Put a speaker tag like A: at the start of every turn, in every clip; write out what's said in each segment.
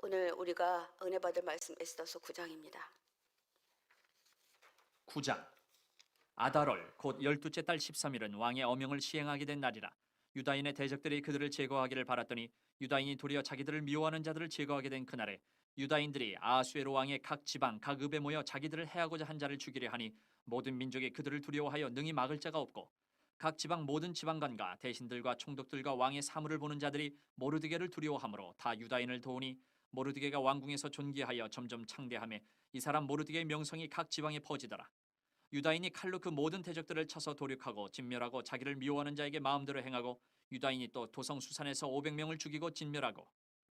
A: 오늘 우리가 은혜 받을 말씀 에스더서 9장입니다.
B: 9장. 아달월 곧 12째 달 13일은 왕의 어명을 시행하게 된 날이라. 유다인의 대적들이 그들을 제거하기를 바랐더니 유다인이 도리어 자기들을 미워하는 자들을 제거하게 된 그날에 유다인들이 아하수에로 왕의 각 지방 각 읍에 모여 자기들을 해하고자 한 자를 죽이려 하니 모든 민족이 그들을 두려워하여 능히 막을 자가 없고 각 지방 모든 지방관과 대신들과 총독들과 왕의 사물을 보는 자들이 모르드게를 두려워하므로 다 유다인을 도우니 모르드게가 왕궁에서 존귀하여 점점 창대하며 이 사람 모르드게의 명성이 각 지방에 퍼지더라. 유다인이 칼로 그 모든 대적들을 쳐서 도륙하고 진멸하고 자기를 미워하는 자에게 마음대로 행하고 유다인이 또 도성 수산에서 500명을 죽이고 진멸하고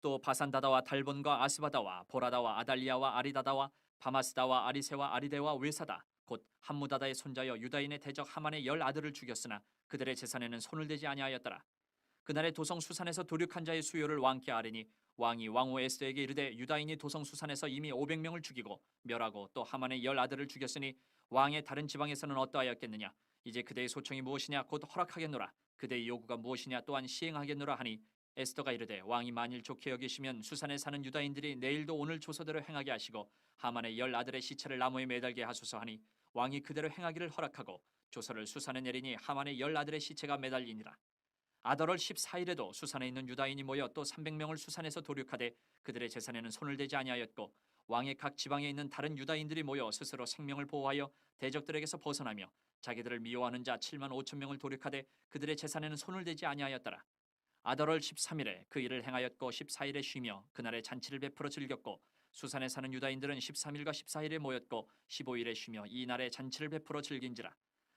B: 또 바산다다와 달본과 아스바다와 보라다와 아달리아와 아리다다와 바마스다와 아리세와 아리데와 외사다 곧 함무다다의 손자여 유다인의 대적 하만의 10아들을 죽였으나 그들의 재산에는 손을 대지 아니하였더라. 그날의 도성 수산에서 도륙한 자의 수요를 왕께 아뢰니 왕이 왕후 에스더에게 이르되 유다인이 도성 수산에서 이미 500명을 죽이고 멸하고 또 하만의 10아들을 죽였으니 왕의 다른 지방에서는 어떠하였겠느냐. 이제 그대의 소청이 무엇이냐 곧 허락하겠노라. 그대의 요구가 무엇이냐 또한 시행하겠노라 하니 에스더가 이르되 왕이 만일 좋게 여기시면 수산에 사는 유다인들이 내일도 오늘 조서대로 행하게 하시고 하만의 10아들의 시체를 나무에 매달게 하소서 하니 왕이 그대로 행하기를 허락하고 조서를 수산에 내리니 하만의 10아들의 시체가 매달리니라. 아달월 14일에도 수산에 있는 유다인이 모여 또 300명을 수산에서 도륙하되 그들의 재산에는 손을 대지 아니하였고 왕의 각 지방에 있는 다른 유다인들이 모여 스스로 생명을 보호하여 대적들에게서 벗어나며 자기들을 미워하는 자 7만 5천 명을 도륙하되 그들의 재산에는 손을 대지 아니하였더라. 아달월 13일에 그 일을 행하였고 14일에 쉬며 그날에 잔치를 베풀어 즐겼고 수산에 사는 유다인들은 13일과 14일에 모였고 15일에 쉬며 이 날에 잔치를 베풀어 즐긴지라.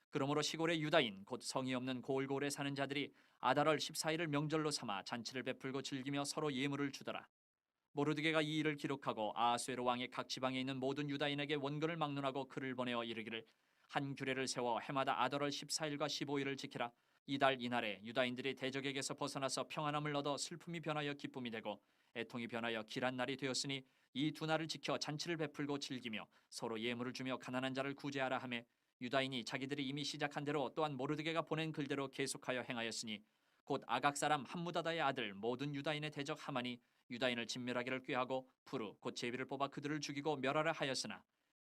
B: 그러므로 시골의 유다인 곧 성이 없는 고을고을에 사는 자들이 아달월 14일을 명절로 삼아 잔치를 베풀고 즐기며 서로 예물을 주더라. 모르드게가 이 일을 기록하고 아하수에로 왕의 각 지방에 있는 모든 유다인에게 원근을 막론하고 글을 보내어 이르기를 한 규례를 세워 해마다 아달월 14일과 15일을 지키라. 이달 이날에 유다인들이 대적에게서 벗어나서 평안함을 얻어 슬픔이 변하여 기쁨이 되고 애통이 변하여 길한 날이 되었으니 이 두 날을 지켜 잔치를 베풀고 즐기며 서로 예물을 주며 가난한 자를 구제하라 하며 유다인이 자기들이 이미 시작한 대로 또한 모르드게가 보낸 글대로 계속하여 행하였으니 곧 아각 사람 함무다다의 아들 모든 유다인의 대적 하만이 유다인을 진멸하기를 꾀하고 푸르 곧 제비를 뽑아 그들을 죽이고 멸하라 하였으나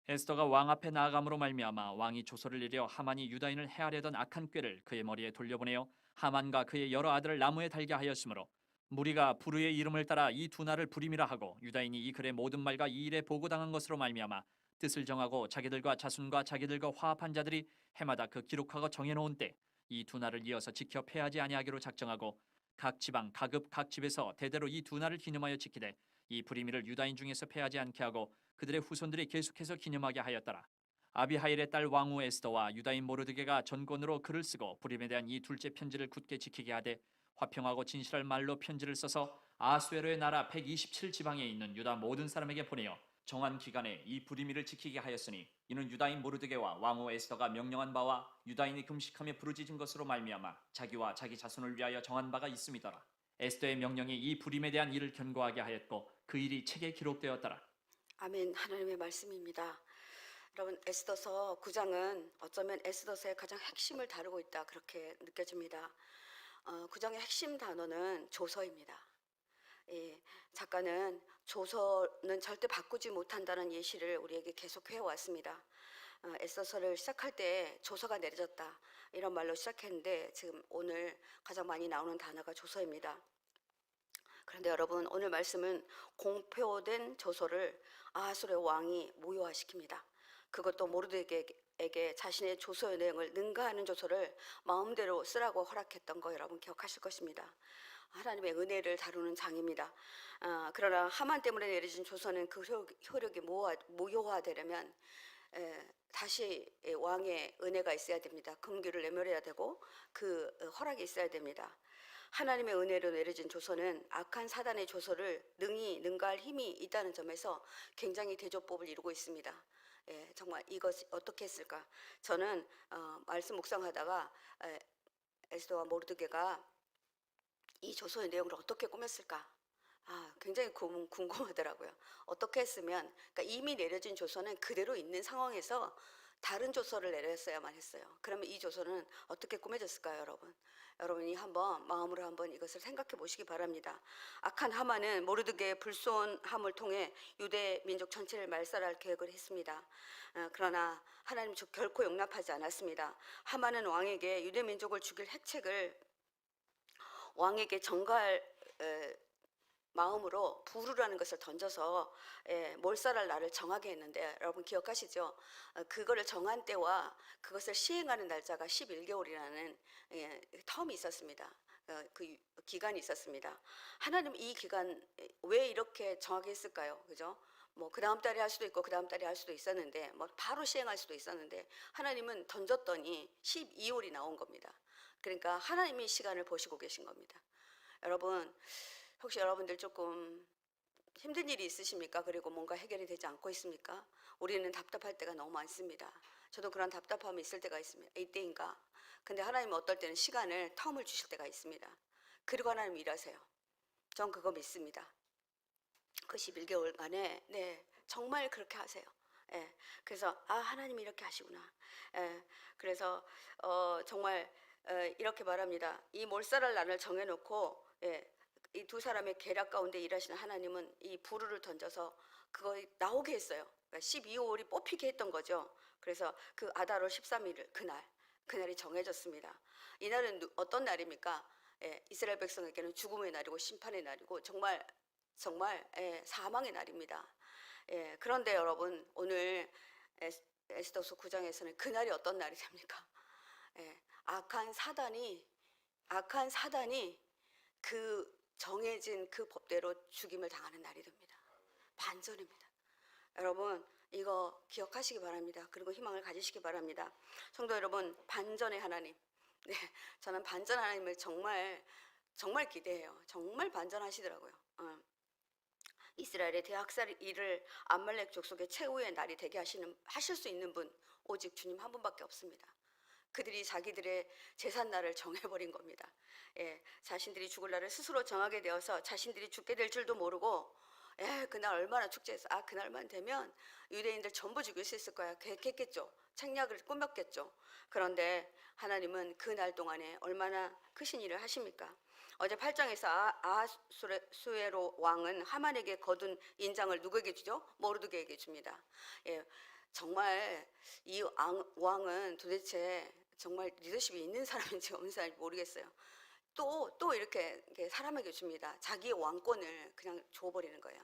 B: 에스더가 왕 앞에 나아감으로 말미암아 왕이 조서를 내려 하만이 유다인을 해하려던 악한 꾀를 그의 머리에 돌려보내어 하만과 그의 여러 아들을 나무에 달게 하였으므로 무리가 푸르의 이름을 따라 이 두 날을 불임이라 하고 유다인이 이 글의 모든 말과 이 일에 보고당한 것으로 말미암아 뜻을 정하고 자기들과 자손과 자기들과 화합한 자들이 해마다 그 기록하고 정해놓은 때 이 두 날을 이어서 지켜 패하지 아니하기로 작정하고 각 지방 각읍 각 집에서 대대로 이 두 날을 기념하여 지키되 이 불임이를 유다인 중에서 패하지 않게 하고 그들의 후손들이 계속해서 기념하게 하였더라. 아비하일의 딸 왕후 에스더와 유다인 모르드게가 전권으로 글을 쓰고 불임에 대한 이 둘째 편지를 굳게 지키게 하되 화평하고 진실할 말로 편지를 써서 아하수에로의 나라 127지방에 있는 유다 모든 사람에게 보내어 정한 기간에 이 불임일을 지키게 하였으니 이는 유다인 모르드게와 왕후 에스더가 명령한 바와 유다인이 금식하며 부르짖은 것으로 말미암아 자기와 자기 자손을 위하여 정한 바가 있음이더라. 에스더의 명령이 이 불임에 대한 일을 견고하게 하였고 그 일이 책에 기록되었더라.
A: 아멘. 하나님의 말씀입니다. 여러분, 에스더서 9장은 어쩌면 에스더서의 가장 핵심을 다루고 있다 그렇게 느껴집니다. 9장의 핵심 단어는 조서입니다. 예, 작가는 조서는 절대 바꾸지 못한다는 예시를 우리에게 계속 해왔습니다. 에스더서를 시작할 때 조서가 내려졌다 이런 말로 시작했는데 지금 오늘 가장 많이 나오는 단어가 조서입니다. 그런데 여러분, 오늘 말씀은 공표된 조서를 아하수르 왕이 무효화시킵니다. 그것도 모르드게에게 자신의 조서의 내용을 능가하는 조서를 마음대로 쓰라고 허락했던 거 여러분 기억하실 것입니다. 하나님의 은혜를 다루는 장입니다. 그러나 하만 때문에 내려진 조서는 그 효력이 무효화되려면 다시 왕의 은혜가 있어야 됩니다. 금규를 내밀어야 되고 그 허락이 있어야 됩니다. 하나님의 은혜로 내려진 조서는 악한 사단의 조서를 능히 능가할 힘이 있다는 점에서 굉장히 대조법을 이루고 있습니다. 예, 정말 이것이 어떻게 했을까? 저는 말씀 묵상하다가 에스더와 모르드게가 이 조서의 내용을 어떻게 꾸몄을까? 굉장히 궁금하더라고요. 어떻게 했으면, 그러니까 이미 내려진 조서는 그대로 있는 상황에서 다른 조서를 내렸어야만 했어요. 그러면 이 조서는 어떻게 꾸며졌을까요, 여러분? 여러분이 한번 마음으로 한번 이것을 생각해 보시기 바랍니다. 악한 하만은 모르드게의 불손함을 통해 유대 민족 전체를 말살할 계획을 했습니다. 그러나 하나님 결코 용납하지 않았습니다. 하만은 왕에게 유대 민족을 죽일 핵책을 왕에게 전가할 마음으로 부르라는 것을 던져서 몰살할 날을 정하게 했는데, 여러분 기억하시죠? 그거를 정한 때와 그것을 시행하는 날짜가 11개월이라는 텀이 있었습니다. 그 기간이 있었습니다. 하나님 이 기간 왜 이렇게 정하게 했을까요? 그죠? 뭐 그 다음 달에 할 수도 있고 그 다음 달에 할 수도 있었는데, 뭐 바로 시행할 수도 있었는데, 하나님은 던졌더니 12월이 나온 겁니다. 그러니까 하나님이 시간을 보시고 계신 겁니다. 여러분, 혹시 여러분들 조금 힘든 일이 있으십니까? 그리고 뭔가 해결이 되지 않고 있습니까? 우리는 답답할 때가 너무 많습니다. 저도 그런 답답함이 있을 때가 있습니다. 이때인가? 근데 하나님은 어떨 때는 시간을, 텀을 주실 때가 있습니다. 그리고 하나님 일하세요. 전 그거 믿습니다. 그 11개월간에 정말 그렇게 하세요. 그래서 하나님이 이렇게 하시구나. 그래서 정말 이렇게 말합니다. 이 몰살할 날을 정해놓고 이 두 사람의 계략 가운데 일하시는 하나님은 이 불을 던져서 그거 나오게 했어요. 그러니까 12월이 뽑히게 했던 거죠. 그래서 그 아다롤 13일 그날이 정해졌습니다. 이날은 어떤 날입니까? 이스라엘 백성에게는 죽음의 날이고 심판의 날이고 정말 사망의 날입니다. 그런데 여러분, 오늘 에스더서 9장에서는 그날이 어떤 날이 됩니까? 악한 사단이 그 정해진 그 법대로 죽임을 당하는 날이 됩니다. 반전입니다. 여러분, 이거 기억하시기 바랍니다. 그리고 희망을 가지시기 바랍니다. 성도 여러분, 반전의 하나님. 저는 반전 하나님을 정말 기대해요. 정말 반전하시더라고요. 이스라엘의 대학살 일을 암말렉 족속의 최후의 날이 되게 하실 수 있는 분, 오직 주님 한 분밖에 없습니다. 그들이 자기들의 재산 날을 정해버린 겁니다. 자신들이 죽을 날을 스스로 정하게 되어서 자신들이 죽게 될 줄도 모르고, 그날 얼마나 축제해서 그날만 되면 유대인들 전부 죽일 수 있을 거야 했겠죠. 책략을 꾸몄겠죠. 그런데 하나님은 그 날 동안에 얼마나 크신 일을 하십니까? 어제 8장에서 아하수에로 왕은 하만에게 거둔 인장을 누구에게 주죠? 모르드게에게 줍니다. 정말 이 왕은 도대체 정말 리더십이 있는 사람인지 없는 사람인지 모르겠어요. 또 이렇게 사람에게 줍니다. 자기의 왕권을 그냥 줘버리는 거예요.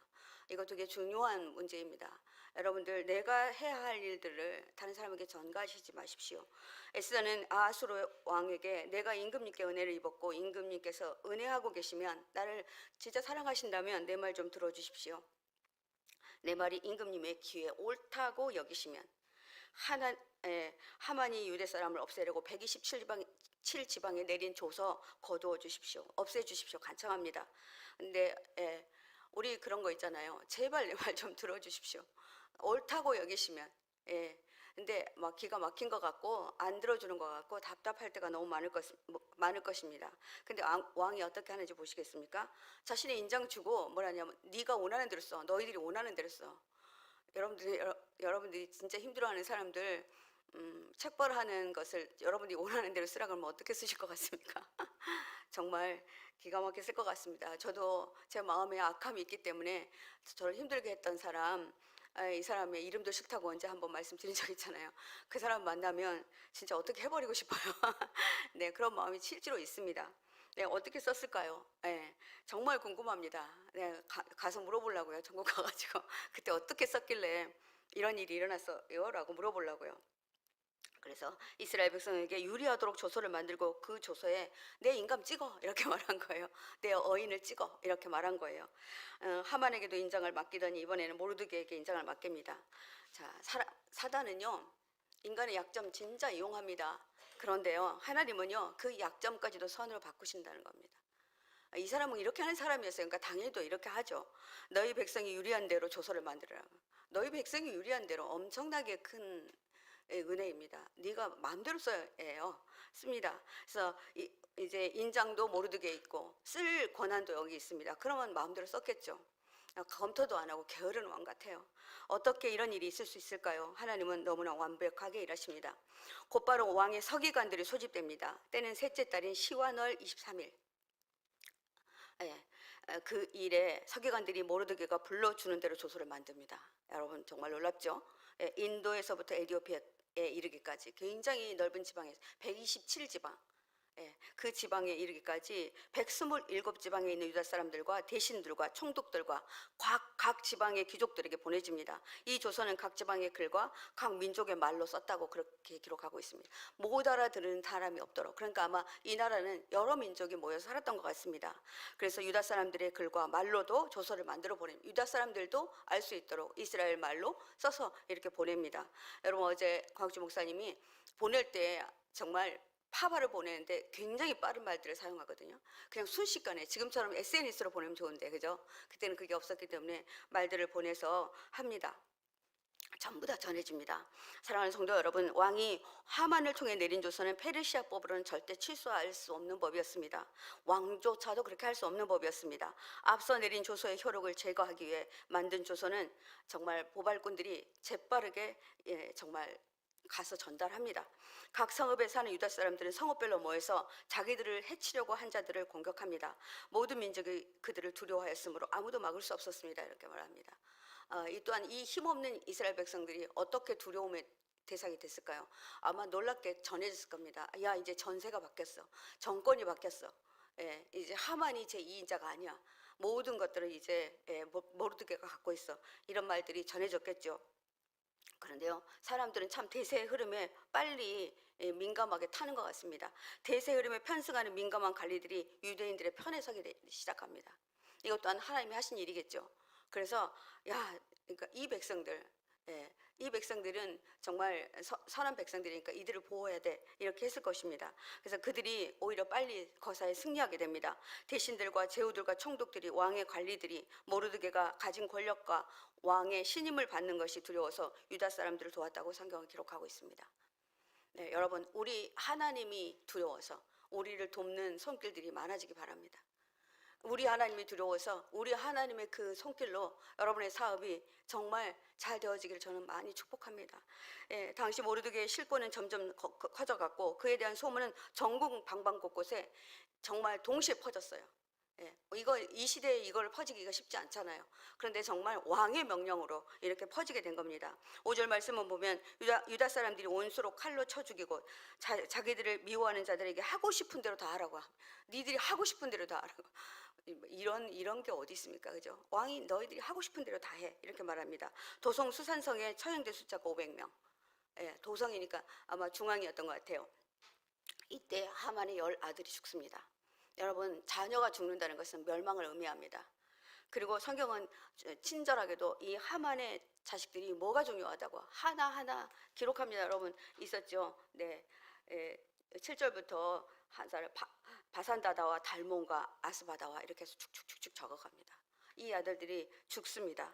A: 이거 되게 중요한 문제입니다. 여러분들, 내가 해야 할 일들을 다른 사람에게 전가하시지 마십시오. 에스더는 아하수르 왕에게 내가 임금님께 은혜를 입었고 임금님께서 은혜하고 계시면, 나를 진짜 사랑하신다면 내 말 좀 들어주십시오. 내 말이 임금님의 귀에 옳다고 여기시면 하만이 유대 사람을 없애려고 127지방에 내린 조서 거두어 주십시오. 없애 주십시오. 간청합니다. 근데 우리 그런 거 있잖아요. 제발 내 말 좀 들어주십시오. 옳다고 여기시면. 근데 막 기가 막힌 것 같고 안 들어주는 것 같고 답답할 때가 너무 많을 것입니다. 근데 왕이 어떻게 하는지 보시겠습니까? 자신의 인장 주고 뭐라냐면, 네가 원하는 대로 써. 너희들이 원하는 대로 써. 여러분들이 진짜 힘들어하는 사람들 책벌하는 것을 여러분들이 원하는 대로 쓰라 그러면 어떻게 쓰실 것 같습니까? 정말 기가 막혔을 것 같습니다. 저도 제 마음에 악함이 있기 때문에 저를 힘들게 했던 사람, 이 사람의 이름도 싫다고 언제 한번 말씀드린 적 있잖아요. 그 사람 만나면 진짜 어떻게 해버리고 싶어요. 그런 마음이 실제로 있습니다. 어떻게 썼을까요? 정말 궁금합니다. 가서 물어보려고요. 전국 가가지고 그때 어떻게 썼길래 이런 일이 일어났어요? 라고 물어보려고요. 그래서 이스라엘 백성에게 유리하도록 조서를 만들고 그 조서에 내 인감 찍어 이렇게 말한 거예요. 내 어인을 찍어 이렇게 말한 거예요. 하만에게도 인장을 맡기더니 이번에는 모르드게에게 인장을 맡깁니다. 자, 사단은요, 인간의 약점 진짜 이용합니다. 그런데요, 하나님은요, 그 약점까지도 선으로 바꾸신다는 겁니다. 이 사람은 이렇게 하는 사람이었어요. 그러니까 당연히도 이렇게 하죠. 너희 백성이 유리한 대로 조서를 만들으라고. 너희 백성이 유리한 대로 엄청나게 큰 은혜입니다. 네가 마음대로 써야 해요. 씁니다. 그래서 이제 인장도 모르드게 있고 쓸 권한도 여기 있습니다. 그러면 마음대로 썼겠죠. 검토도 안 하고 게으른 왕 같아요. 어떻게 이런 일이 있을 수 있을까요? 하나님은 너무나 완벽하게 일하십니다. 곧바로 왕의 서기관들이 소집됩니다. 때는 셋째 달인 시완월 23일. 예, 그 일에 서기관들이 모르드게가 불러주는 대로 조서를 만듭니다. 여러분 정말 놀랍죠? 예, 인도에서부터 에티오피아에 이르기까지 굉장히 넓은 지방에서 127지방, 예, 그 지방에 이르기까지 127지방에 있는 유다 사람들과 대신들과 총독들과 각 지방의 귀족들에게 보내집니다. 이 조서는 각 지방의 글과 각 민족의 말로 썼다고 그렇게 기록하고 있습니다. 못 알아들은 사람이 없도록. 그러니까 아마 이 나라는 여러 민족이 모여서 살았던 것 같습니다. 그래서 유다 사람들의 글과 말로도 조서를 만들어 보냅니다. 유다 사람들도 알 수 있도록 이스라엘 말로 써서 이렇게 보냅니다. 여러분 어제 광주 목사님이 보낼 때 정말 파바를 보내는데 굉장히 빠른 말들을 사용하거든요. 그냥 순식간에 지금처럼 SNS로 보내면 좋은데 그죠? 그때는 그게 없었기 때문에 말들을 보내서 합니다. 전부 다 전해집니다. 사랑하는 성도 여러분, 왕이 하만을 통해 내린 조서는 페르시아법으로는 절대 취소할 수 없는 법이었습니다. 왕조차도 그렇게 할 수 없는 법이었습니다. 앞서 내린 조서의 효력을 제거하기 위해 만든 조서는 정말 보발꾼들이 재빠르게 정말 가서 전달합니다. 각 성읍에 사는 유다 사람들은 성읍별로 모여서 자기들을 해치려고 한 자들을 공격합니다. 모든 민족이 그들을 두려워하였으므로 아무도 막을 수 없었습니다. 이렇게 말합니다. 이 또한 이 힘없는 이스라엘 백성들이 어떻게 두려움의 대상이 됐을까요? 아마 놀랍게 전해졌을 겁니다. 야, 이제 전세가 바뀌었어. 정권이 바뀌었어. 예, 이제 하만이 제2인자가 아니야. 모든 것들을 이제 모르드게가 갖고 있어. 이런 말들이 전해졌겠죠. 그런데요, 사람들은 참 대세의 흐름에 빨리 민감하게 타는 것 같습니다. 대세 흐름에 편승하는 민감한 관리들이 유대인들의 편에 서기 시작합니다. 이것 또한 하나님이 하신 일이겠죠. 그래서 그러니까 이 백성들, 이 백성들은 정말 선한 백성들이니까 이들을 보호해야 돼 이렇게 했을 것입니다. 그래서 그들이 오히려 빨리 거사에 승리하게 됩니다. 대신들과 제후들과 총독들이 왕의 관리들이 모르드게가 가진 권력과 왕의 신임을 받는 것이 두려워서 유다 사람들을 도왔다고 성경은 기록하고 있습니다. 네, 여러분 우리 하나님이 두려워서 우리를 돕는 손길들이 많아지기 바랍니다. 우리 하나님이 두려워서 우리 하나님의 그 손길로 여러분의 사업이 정말 잘 되어지기를 저는 많이 축복합니다. 당시 모르드게의 실권은 점점 커져갔고 그에 대한 소문은 전국 방방곳곳에 정말 동시에 퍼졌어요. 이 시대에 이걸 퍼지기가 쉽지 않잖아요. 그런데 정말 왕의 명령으로 이렇게 퍼지게 된 겁니다. 5절 말씀을 보면 유다 사람들이 온수로 칼로 쳐 죽이고 자기들을 미워하는 자들에게 하고 싶은 대로 다 하라고. 니들이 하고 싶은 대로 다 하라고. 이런 게 어디 있습니까? 그죠? 왕이 너희들이 하고 싶은 대로 다 해. 이렇게 말합니다. 도성 수산성의 처형된 숫자가 500명. 도성이니까 아마 중앙이었던 것 같아요. 이때 하만의 10아들이 죽습니다. 여러분 자녀가 죽는다는 것은 멸망을 의미합니다. 그리고 성경은 친절하게도 이 하만의 자식들이 뭐가 중요하다고 하나하나 기록합니다. 여러분 있었죠? 네, 7절부터 한 사람 바산다다와 달몬과 아스바다와 이렇게 해서 축축축축 적어갑니다. 이 아들들이 죽습니다.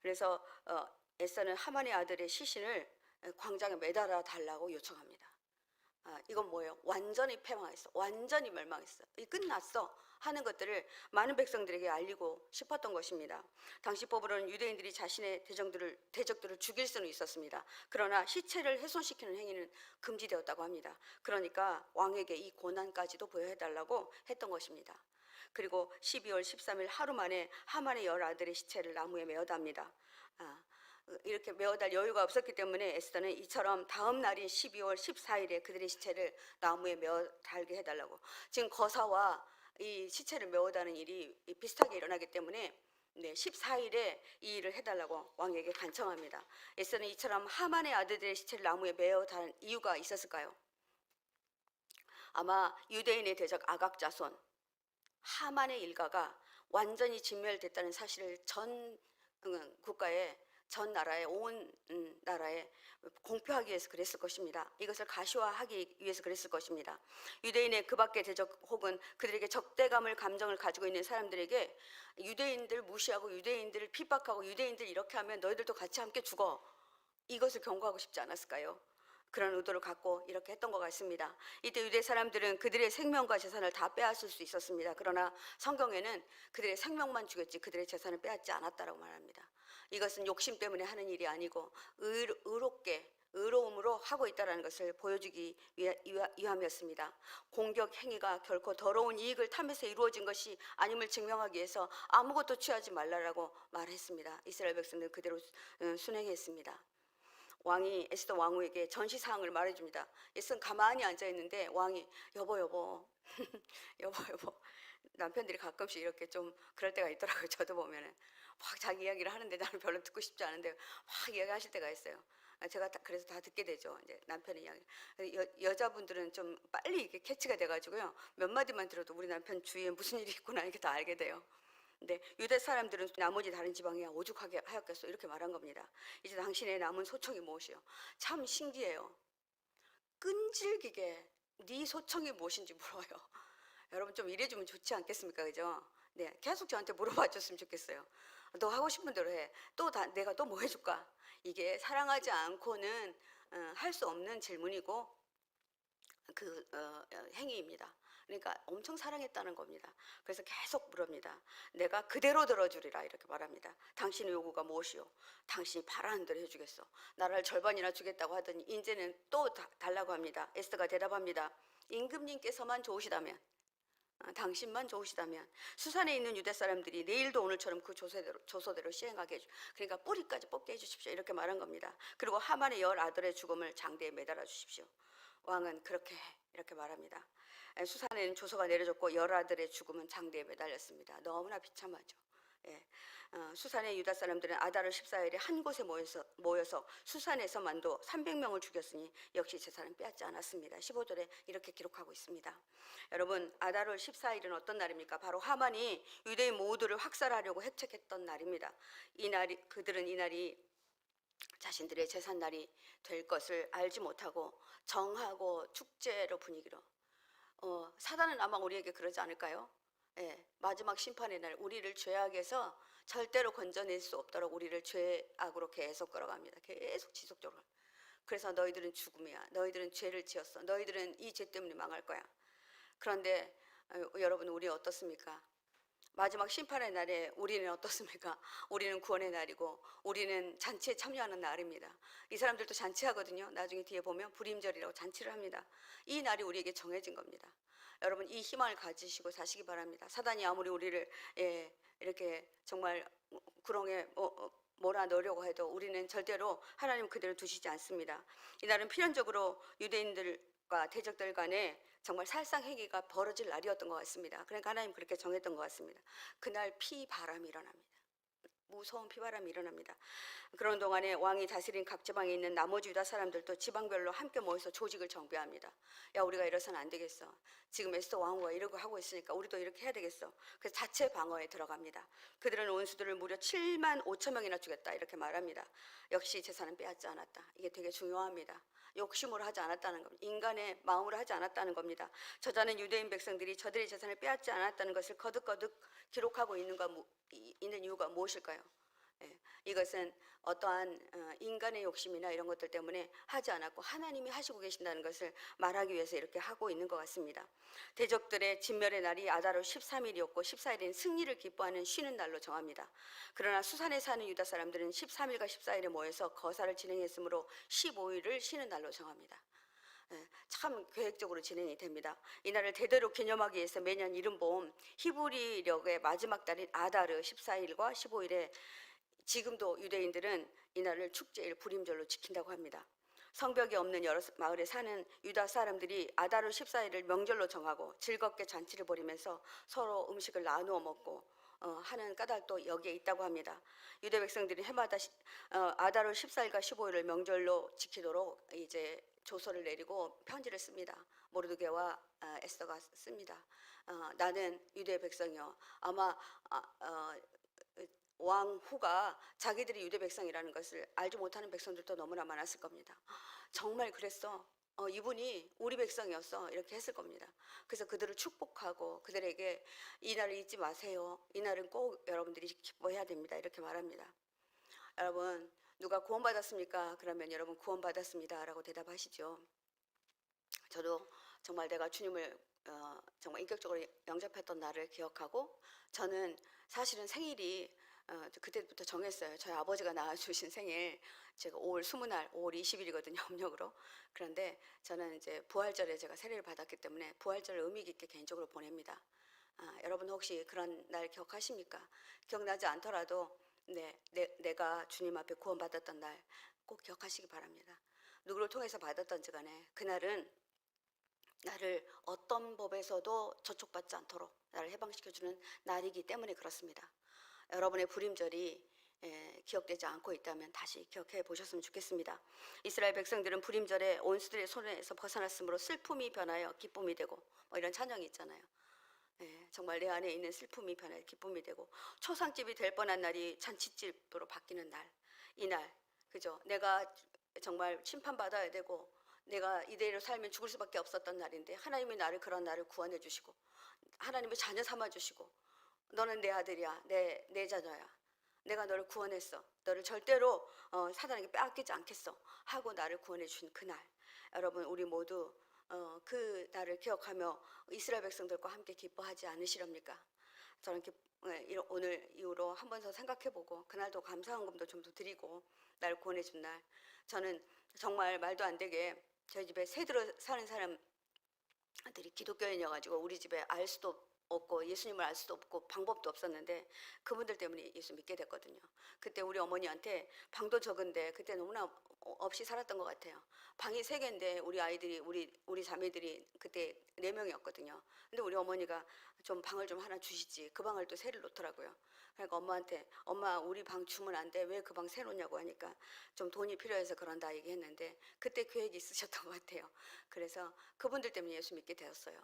A: 그래서 에서는 하만의 아들의 시신을 광장에 매달아 달라고 요청합니다. 이건 뭐예요? 완전히 패망했어. 완전히 멸망했어. 이 끝났어. 하는 것들을 많은 백성들에게 알리고 싶었던 것입니다. 당시 법으로는 유대인들이 자신의 대적들을 죽일 수는 있었습니다. 그러나 시체를 훼손시키는 행위는 금지되었다고 합니다. 그러니까 왕에게 이 고난까지도 보여해달라고 했던 것입니다. 그리고 12월 13일 하루 만에 하만의 10아들의 시체를 나무에 메어답니다. 이렇게 메어달 여유가 없었기 때문에 에스더는 이처럼 다음 날인 12월 14일에 그들의 시체를 나무에 메어 달게 해달라고. 지금 거사와 이 시체를 메어다는 일이 비슷하게 일어나기 때문에 14일에 이 일을 해달라고 왕에게 간청합니다. 에스더는 이처럼 하만의 아들들의 시체를 나무에 메어 달 이유가 있었을까요? 아마 유대인의 대적 아각 자손 하만의 일가가 완전히 진멸됐다는 사실을 전 국가에 전 나라에 온 나라에 공표하기 위해서 그랬을 것입니다. 이것을 가시화하기 위해서 그랬을 것입니다. 유대인의 그 밖의 대적 혹은 그들에게 적대감을 감정을 가지고 있는 사람들에게 유대인들 무시하고 유대인들을 핍박하고 유대인들 이렇게 하면 너희들도 같이 함께 죽어. 이것을 경고하고 싶지 않았을까요? 그런 의도를 갖고 이렇게 했던 것 같습니다. 이때 유대 사람들은 그들의 생명과 재산을 다 빼앗을 수 있었습니다. 그러나 성경에는 그들의 생명만 죽였지 그들의 재산을 빼앗지 않았다라고 말합니다. 이것은 욕심 때문에 하는 일이 아니고 의롭게 의로움으로 하고 있다는 것을 보여주기 위함이었습니다. 공격 행위가 결코 더러운 이익을 탐해서 이루어진 것이 아님을 증명하기 위해서 아무것도 취하지 말라라고 말했습니다. 이스라엘 백성들은 그대로 순행했습니다. 왕이 에스더 왕후에게 전시 사항을 말해줍니다. 에스더는 가만히 앉아 있는데 왕이 여보 여보 여보 남편들이 가끔씩 이렇게 좀 그럴 때가 있더라고요. 저도 보면은 막 자기 이야기를 하는데 나는 별로 듣고 싶지 않은데 막 이야기하실 때가 있어요. 제가 그래서 다 듣게 되죠. 이제 남편의 이야기. 여자분들은 좀 빨리 이게 캐치가 돼가지고요. 몇 마디만 들어도 우리 남편 주위에 무슨 일이 있구나 이렇게 다 알게 돼요. 근데 유대 사람들은 나머지 다른 지방이야 오죽하게 하였겠소 이렇게 말한 겁니다. 이제 당신의 남은 소청이 무엇이요? 참 신기해요. 끈질기게 네 소청이 무엇인지 물어요. 여러분 좀 이래주면 좋지 않겠습니까, 그죠? 네, 계속 저한테 물어봐 줬으면 좋겠어요. 너 하고 싶은 대로 해. 내가 또 뭐 해줄까? 이게 사랑하지 않고는 할 수 없는 질문이고 행위입니다. 그러니까 엄청 사랑했다는 겁니다. 그래서 계속 물읍니다. 내가 그대로 들어주리라 이렇게 말합니다. 당신의 요구가 무엇이요? 당신이 바라는 대로 해주겠어. 나라를 절반이나 주겠다고 하더니 이제는 또 달라고 합니다. 에스더가 대답합니다. 임금님께서만 좋으시다면 당신만 좋으시다면 수산에 있는 유대 사람들이 내일도 오늘처럼 그 조서대로 시행하게 그러니까 뿌리까지 뽑게 해주십시오 이렇게 말한 겁니다. 그리고 하만의 10 아들의 죽음을 장대에 매달아 주십시오. 왕은 그렇게 이렇게 말합니다. 수산에는 조서가 내려졌고 10 아들의 죽음은 장대에 매달렸습니다. 너무나 비참하죠. 예. 수산의 유다 사람들은 아다르 14일에 한 곳에 모여서 수산에서만도 300명을 죽였으니 역시 재산은 빼앗지 않았습니다. 15절에 이렇게 기록하고 있습니다. 여러분, 아다르 14일은 어떤 날입니까? 바로 하만이 유대인 모두를 학살하려고 해책했던 날입니다. 그들은 이 날이 자신들의 제삿날이 될 것을 알지 못하고 정하고 축제로 분위기로 사단은 아마 우리에게 그러지 않을까요? 예, 마지막 심판의 날 우리를 죄악에서 절대로 건져낼 수 없도록 우리를 죄악으로 계속 끌어갑니다. 계속 지속적으로. 그래서 너희들은 죽음이야. 너희들은 죄를 지었어. 너희들은 이 죄 때문에 망할 거야. 그런데 여러분 우리 어떻습니까? 마지막 심판의 날에 우리는 어떻습니까? 우리는 구원의 날이고 우리는 잔치에 참여하는 날입니다. 이 사람들도 잔치하거든요. 나중에 뒤에 보면 불임절이라고 잔치를 합니다. 이 날이 우리에게 정해진 겁니다. 여러분 이 희망을 가지시고 사시기 바랍니다. 사단이 아무리 우리를 이렇게 정말 구렁에 몰아넣으려고 해도 우리는 절대로 하나님 그대로 두시지 않습니다. 이날은 필연적으로 유대인들과 대적들 간에 정말 살상행위가 벌어질 날이었던 것 같습니다. 그러니까 하나님 그렇게 정했던 것 같습니다. 그날 피바람이 일어납니다. 무서운 피바람이 일어납니다. 그런 동안에 왕이 다스린 각 지방에 있는 나머지 유다 사람들도 지방별로 함께 모여서 조직을 정비합니다. 야 우리가 이래서는 안 되겠어. 지금 에스더 왕후가 이러고 하고 있으니까 우리도 이렇게 해야 되겠어. 그래서 자체 방어에 들어갑니다. 그들은 원수들을 무려 7만 5천 명이나 죽였다 이렇게 말합니다. 역시 재산은 빼앗지 않았다. 이게 되게 중요합니다. 욕심으로 하지 않았다는 겁니다. 인간의 마음으로 하지 않았다는 겁니다. 저자는 유대인 백성들이 저들의 재산을 빼앗지 않았다는 것을 거듭거듭 기록하고 있는 이유가 무엇일까요? 이것은 어떠한 인간의 욕심이나 이런 것들 때문에 하지 않았고 하나님이 하시고 계신다는 것을 말하기 위해서 이렇게 하고 있는 것 같습니다. 대적들의 진멸의 날이 아다르 13일이었고 14일인 승리를 기뻐하는 쉬는 날로 정합니다. 그러나 수산에 사는 유다 사람들은 13일과 14일에 모여서 거사를 진행했으므로 15일을 쉬는 날로 정합니다. 참 계획적으로 진행이 됩니다. 이날을 대대로 기념하기 위해서 매년 이른봄 히브리력의 마지막 달인 아다르 14일과 15일에 지금도 유대인들은 이날을 축제일 불임절로 지킨다고 합니다. 성벽이 없는 여러 마을에 사는 유다 사람들이 아다르 14일을 명절로 정하고 즐겁게 잔치를 벌이면서 서로 음식을 나누어 먹고 하는 까닭도 여기에 있다고 합니다. 유대 백성들이 해마다 아다르 14일과 15일을 명절로 지키도록 이제 조서를 내리고 편지를 씁니다. 모르드게와 에스더가 씁니다. 나는 유대 백성이요. 아마 왕후가 자기들이 유대 백성이라는 것을 알지 못하는 백성들도 너무나 많았을 겁니다. 정말 그랬어. 이분이 우리 백성이었어. 이렇게 했을 겁니다. 그래서 그들을 축복하고 그들에게 이 날을 잊지 마세요. 이 날은 꼭 여러분들이 기뻐해야 됩니다. 이렇게 말합니다. 여러분 누가 구원받았습니까? 그러면 여러분 구원받았습니다라고 대답하시죠. 저도 정말 내가 주님을 정말 인격적으로 영접했던 날을 기억하고, 저는 사실은 생일이 그때부터 정했어요. 저희 아버지가 낳아주신 생일, 제가 5월 20날, 5월 20일이거든요, 음력으로. 그런데 저는 이제 부활절에 제가 세례를 받았기 때문에 부활절을 의미 깊게 개인적으로 보냅니다. 여러분 혹시 그런 날 기억하십니까? 기억나지 않더라도 내가 주님 앞에 구원받았던 날 꼭 기억하시기 바랍니다. 누구를 통해서 받았던지 간에 그날은 나를 어떤 법에서도 저촉받지 않도록 나를 해방시켜주는 날이기 때문에 그렇습니다. 여러분의 불임절이 기억되지 않고 있다면 다시 기억해 보셨으면 좋겠습니다. 이스라엘 백성들은 불임절에 원수들의 손에서 벗어났으므로 슬픔이 변하여 기쁨이 되고, 뭐 이런 찬양이 있잖아요. 정말 내 안에 있는 슬픔이 변하여 기쁨이 되고, 초상집이 될 뻔한 날이 잔치집으로 바뀌는 날, 이날, 그죠? 내가 정말 심판받아야 되고 내가 이대로 살면 죽을 수밖에 없었던 날인데 하나님이 나를, 그런 나를 구원해 주시고 하나님의 자녀 삼아 주시고, 너는 내 아들이야, 내 자녀야, 내가 너를 구원했어, 너를 절대로 사단에게 빼앗기지 않겠어 하고 나를 구원해 주신 그날, 여러분 우리 모두 그 날을 기억하며 이스라엘 백성들과 함께 기뻐하지 않으시렵니까? 저는 오늘 이후로 한 번 더 생각해보고 그날도 감사한금도 좀 더 드리고 나를 구원해 준 날, 저는 정말 말도 안 되게 저희 집에 새 들어 사는 사람들이 기독교인이어가지고 우리 집에 알 수도 없고 예수님을 알 수도 없고 방법도 없었는데 그분들 때문에 예수 믿게 됐거든요. 그때 우리 어머니한테 방도 적은데 그때 너무나 없이 살았던 것 같아요. 방이 3개인데 우리 아이들이 우리 자매들이 그때 4명이었거든요. 근데 우리 어머니가 좀 방을 좀 하나 주시지, 그 방을 또 새를 놓더라고요. 그러니까 엄마한테, 엄마 우리 방 주면 안 돼, 왜 그 방 새 놓냐고 하니까 좀 돈이 필요해서 그런다 얘기했는데 그때 계획이 있으셨던 것 같아요. 그래서 그분들 때문에 예수 믿게 되었어요.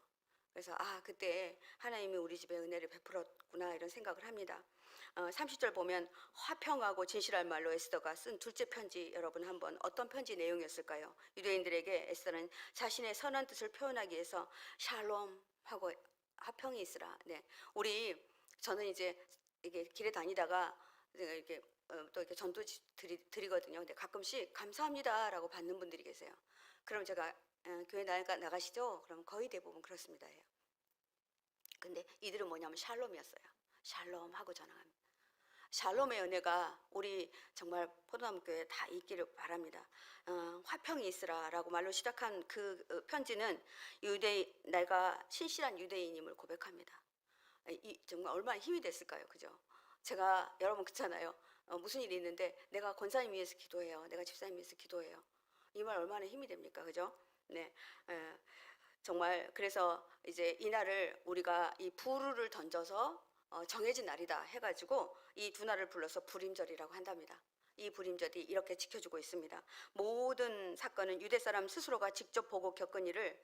A: 그래서 그때 하나님이 우리 집에 은혜를 베풀었구나 이런 생각을 합니다. 30절 보면 화평하고 진실할 말로 에스더가 쓴 둘째 편지, 여러분 한번 어떤 편지 내용이었을까요? 유대인들에게 에스더는 자신의 선한 뜻을 표현하기 위해서 샬롬 하고 화평이 있으라. 네, 저는 이제 이게 길에 다니다가 이렇게 또 이렇게 전도 드리거든요. 근데 가끔씩 감사합니다라고 받는 분들이 계세요. 그럼 제가 교회 나가시죠? 그럼 거의 대부분 그렇습니다. 근데 이들은 뭐냐면 샬롬이었어요. 샬롬 하고 전화합니다. 샬롬의 은혜가 우리 정말 포도나무교회에 다 있기를 바랍니다. 화평이 있으라라고 말로 시작한 그 편지는 내가 신실한 유대인임을 고백합니다. 정말 얼마나 힘이 됐을까요, 그죠? 제가 여러분 그렇잖아요. 무슨 일이 있는데 내가 권사님 위해서 기도해요, 내가 집사님 위해서 기도해요. 이 말 얼마나 힘이 됩니까, 그죠? 네, 정말 그래서 이제 이날을 우리가 이 부르를 던져서 정해진 날이다 해가지고 이 두 날을 불러서 불임절이라고 한답니다. 이 불임절이 이렇게 지켜주고 있습니다. 모든 사건은 유대 사람 스스로가 직접 보고 겪은 일을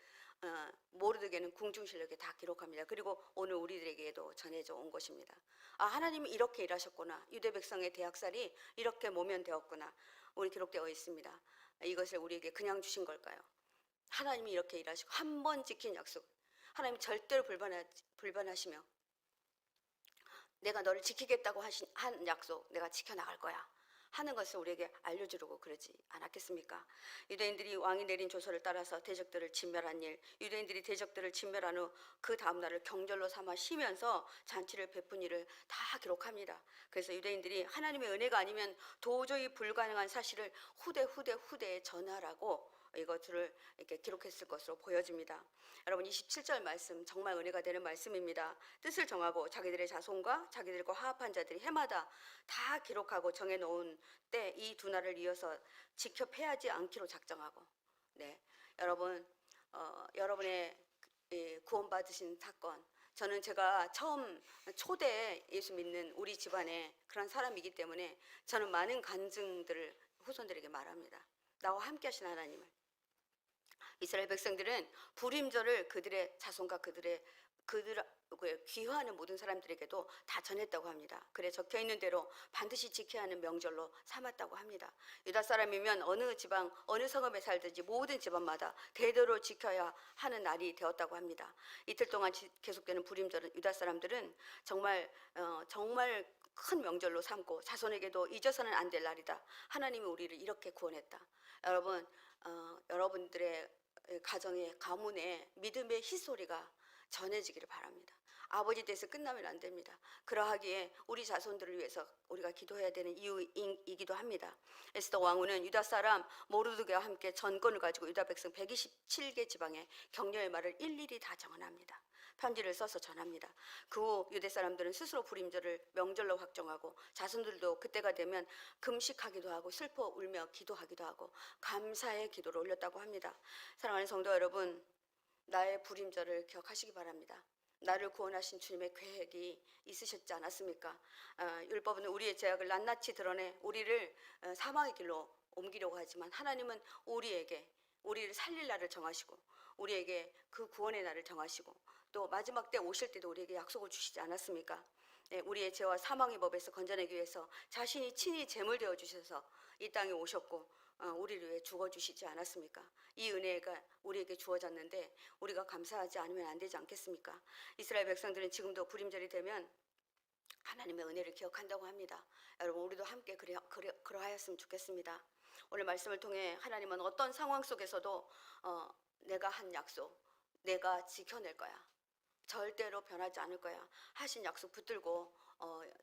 A: 모르드게는 궁중실록에 다 기록합니다. 그리고 오늘 우리들에게도 전해져 온 것입니다. 하나님이 이렇게 일하셨구나, 유대 백성의 대학살이 이렇게 모면되었구나, 우리 기록되어 있습니다. 이것을 우리에게 그냥 주신 걸까요? 하나님이 이렇게 일하시고 한 번 지킨 약속, 하나님이 절대로 불변하시며 내가 너를 지키겠다고 한 약속 내가 지켜나갈 거야 하는 것을 우리에게 알려주려고 그러지 않았겠습니까? 유대인들이 왕이 내린 조서를 따라서 대적들을 진멸한 일, 유대인들이 대적들을 진멸한 후 그 다음날을 경절로 삼아 쉬면서 잔치를 베푼 일을 다 기록합니다. 그래서 유대인들이 하나님의 은혜가 아니면 도저히 불가능한 사실을 후대에 전하라고 이것들을 이렇게 기록했을 것으로 보여집니다. 여러분 27절 말씀 정말 은혜가 되는 말씀입니다. 뜻을 정하고 자기들의 자손과 자기들과 화합한 자들이 해마다 다 기록하고 정해놓은 때 이 두 날을 이어서 지켜 패하지 않기로 작정하고, 네, 여러분 여러분의 구원받으신 사건, 저는 제가 처음 초대 예수 믿는 우리 집안에 그런 사람이기 때문에 저는 많은 간증들을 후손들에게 말합니다. 나와 함께 하신 하나님을. 이스라엘 백성들은 불임절을 그들의 자손과 그들 귀화하는 모든 사람들에게도 다 전했다고 합니다. 그래 적혀 있는 대로 반드시 지켜야 하는 명절로 삼았다고 합니다. 유다 사람이면 어느 지방 어느 성읍에 살든지 모든 집안마다 대대로 지켜야 하는 날이 되었다고 합니다. 이틀 동안 계속되는 불임절은 유다 사람들은 정말 큰 명절로 삼고 자손에게도 잊어서는 안 될 날이다. 하나님이 우리를 이렇게 구원했다. 여러분, 여러분들의 가정에, 가문에 믿음의 희소리가 전해지기를 바랍니다. 아버지 돼서 끝나면 안 됩니다. 그러하기에 우리 자손들을 위해서 우리가 기도해야 되는 이유이기도 합니다. 에스더 왕후는 유다 사람 모르드게와 함께 전권을 가지고 유다 백성 127개 지방에 격려의 말을 일일이 다 전합니다. 편지를 써서 전합니다. 그 후 유대 사람들은 스스로 불임절을 명절로 확정하고 자손들도 그때가 되면 금식하기도 하고 슬퍼 울며 기도하기도 하고 감사의 기도를 올렸다고 합니다. 사랑하는 성도 여러분, 나의 불임절을 기억하시기 바랍니다. 나를 구원하신 주님의 계획이 있으셨지 않았습니까? 율법은 우리의 죄악을 낱낱이 드러내 우리를 사망의 길로 옮기려고 하지만 하나님은 우리를 살릴 날을 정하시고 우리에게 그 구원의 날을 정하시고 또 마지막 때 오실 때도 우리에게 약속을 주시지 않았습니까? 우리의 죄와 사망의 법에서 건져내기 위해서 자신이 친히 제물 되어 주셔서 이 땅에 오셨고 우리를 위해 죽어주시지 않았습니까? 이 은혜가 우리에게 주어졌는데 우리가 감사하지 않으면 안 되지 않겠습니까? 이스라엘 백성들은 지금도 불임절이 되면 하나님의 은혜를 기억한다고 합니다. 여러분, 우리도 함께 그러하였으면 좋겠습니다. 오늘 말씀을 통해 하나님은 어떤 상황 속에서도 내가 한 약속, 내가 지켜낼 거야, 절대로 변하지 않을 거야 하신 약속 붙들고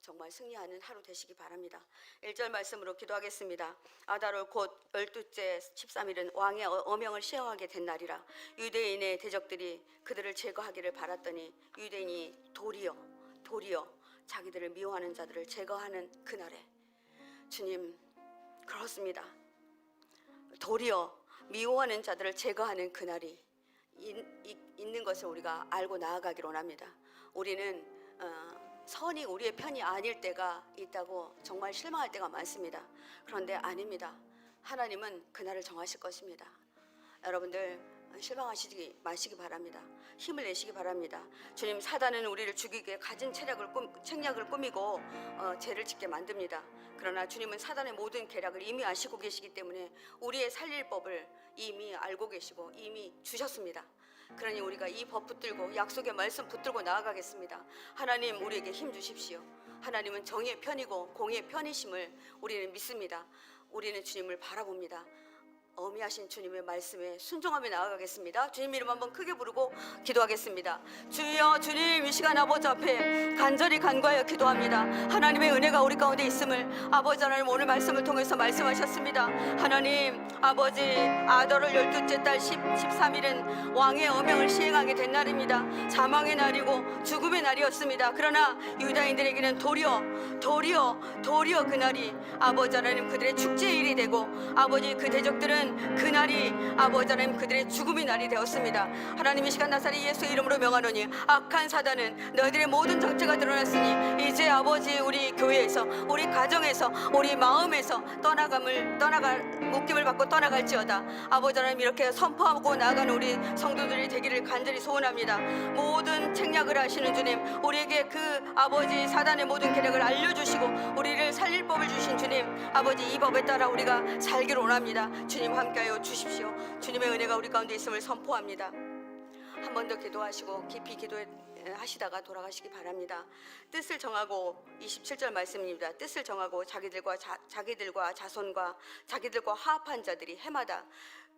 A: 정말 승리하는 하루 되시기 바랍니다. 1절 말씀으로 기도하겠습니다. 아달월 곧 12째 13일은 왕의 어명을 시행하게 된 날이라. 유대인의 대적들이 그들을 제거하기를 바랐더니 유대인이 도리어 자기들을 미워하는 자들을 제거하는 그날에, 주님, 그렇습니다. 도리어 미워하는 자들을 제거하는 그날이 있는 것을 우리가 알고 나아가기를 원합니다. 우리는 선이 우리의 편이 아닐 때가 있다고 정말 실망할 때가 많습니다. 그런데 아닙니다. 하나님은 그날을 정하실 것입니다. 여러분들 실망하시지 마시기 바랍니다. 힘을 내시기 바랍니다. 주님, 사단은 우리를 죽이게 가진 책략을 꾸미고 죄를 짓게 만듭니다. 그러나 주님은 사단의 모든 계략을 이미 아시고 계시기 때문에 우리의 살릴 법을 이미 알고 계시고 이미 주셨습니다. 그러니 우리가 이 법 붙들고 약속의 말씀 붙들고 나아가겠습니다. 하나님, 우리에게 힘 주십시오. 하나님은 정의의 편이고 공의의 편이심을 우리는 믿습니다. 우리는 주님을 바라봅니다. 어미하신 주님의 말씀에 순종하며 나아가겠습니다. 주님 이름 한번 크게 부르고 기도하겠습니다. 주여, 주님, 이 시간 아버지 앞에 간절히 간구하여 기도합니다. 하나님의 은혜가 우리 가운데 있음을 아버지 하나님 오늘 말씀을 통해서 말씀하셨습니다. 하나님 아버지, 아달월 12째 달 13일은 왕의 어명을 시행하게 된 날입니다. 사망의 날이고 죽음의 날이었습니다. 그러나 유다인들에게는 도리어 그날이 아버지 하나님 그들의 축제일이 되고 아버지 그 대적들은 그날이 아버지 하나님 그들의 죽음의 날이 되었습니다. 하나님 이 시간 나사렛 예수의 이름으로 명하노니 악한 사단은 너희들의 모든 정체가 드러났으니 이제 아버지 우리 교회에서, 우리 가정에서, 우리 마음에서 묶임을 받고 떠나갈지어다. 아버지 하나님 이렇게 선포하고 나아가는 우리 성도들이 되기를 간절히 소원합니다. 모든 책략을 하시는 주님, 우리에게 그 아버지 사단의 모든 계략을 알려주시고 우리를 살릴 법을 주신 주님, 아버지 이 법에 따라 우리가 살기를 원합니다. 주님 함께하여 주십시오. 주님의 은혜가 우리 가운데 있음을 선포합니다. 한 번 더 기도하시고 깊이 기도하시다가 돌아가시기 바랍니다. 뜻을 정하고 27절 말씀입니다. 뜻을 정하고 자기들과 자손과 자기들과 화합한 자들이 해마다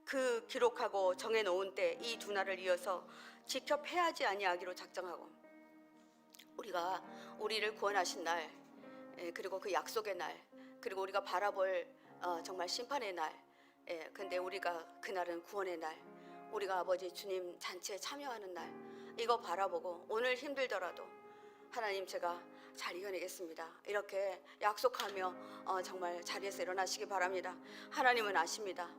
A: 그 기록하고 정해놓은 때 이 두 날을 이어서 지켜 패하지 아니하기로 작정하고, 우리를 구원하신 날, 그리고 그 약속의 날, 그리고 우리가 바라볼 정말 심판의 날, 근데 우리가 그날은 구원의 날, 우리가 아버지 주님 잔치에 참여하는 날, 이거 바라보고 오늘 힘들더라도 하나님 제가 잘 이겨내겠습니다, 이렇게 약속하며 정말 자리에서 일어나시기 바랍니다. 하나님은 아십니다.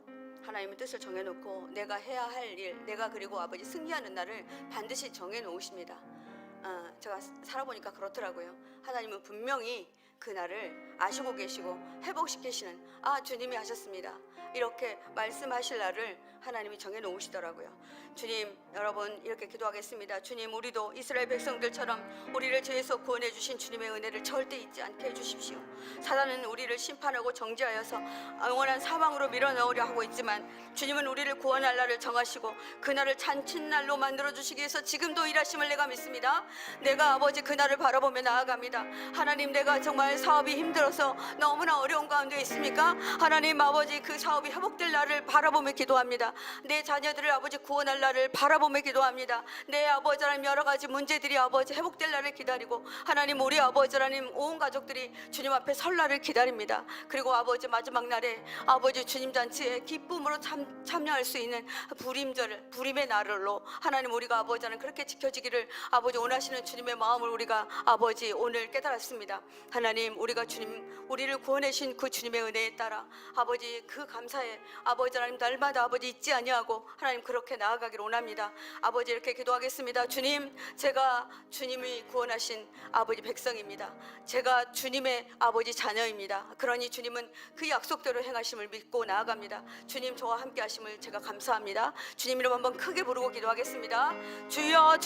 A: 하나님은 뜻을 정해놓고 내가 해야 할 일, 내가 그리고 아버지 승리하는 날을 반드시 정해놓으십니다. 제가 살아보니까 그렇더라고요. 하나님은 분명히 그 날을 아시고 계시고 회복시키시는 주님이 하셨습니다, 이렇게 말씀하실 날을 하나님이 정해놓으시더라고요. 주님, 여러분 이렇게 기도하겠습니다. 주님, 우리도 이스라엘 백성들처럼 우리를 죄에서 구원해 주신 주님의 은혜를 절대 잊지 않게 해주십시오. 사단은 우리를 심판하고 정죄하여서 영원한 사망으로 밀어넣으려 하고 있지만 주님은 우리를 구원할 날을 정하시고 그날을 잔칫날로 만들어주시기 위해서 지금도 일하심을 내가 믿습니다. 내가 아버지 그날을 바라보며 나아갑니다. 하나님, 내가 정말 사업이 힘들어서 너무나 어려운 가운데 있습니까? 하나님 아버지, 그 사업이 회복될 날을 바라보며 기도합니다. 내 자녀들을 아버지 구원할 날을 바라보며 기도합니다. 내 아버지 하나님, 여러 가지 문제들이 아버지 회복될 날을 기다리고, 하나님 우리 아버지 하나님 온 가족들이 주님 앞에 설 날을 기다립니다. 그리고 아버지 마지막 날에 아버지 주님 잔치에 기쁨으로 참여할 수 있는 불임의 날로 하나님 우리가 아버지 하나님 그렇게 지켜지기를 아버지 원하시는 주님의 마음을 우리가 아버지 오늘 깨달았습니다. 하나님, 우리가 주님 우리를 구원하신 그 주님의 은혜에 따라 아버지 그 감사에 아버지 하나님 날마다 아버지 잊지 아니하고 하나님 그렇게 나아가기를 원합니다. 아버지 이렇게 기도하겠습니다. 주님, 제가 주님이 구원하신 아버지 백성입니다. 제가 주님의 아버지 자녀입니다. 그러니 주님은 그 약속대로 행하심을 믿고 나아갑니다. 주님, 저와 함께 하심을 제가 감사합니다. 주님 이름 한번 크게 부르고 기도하겠습니다. 주여.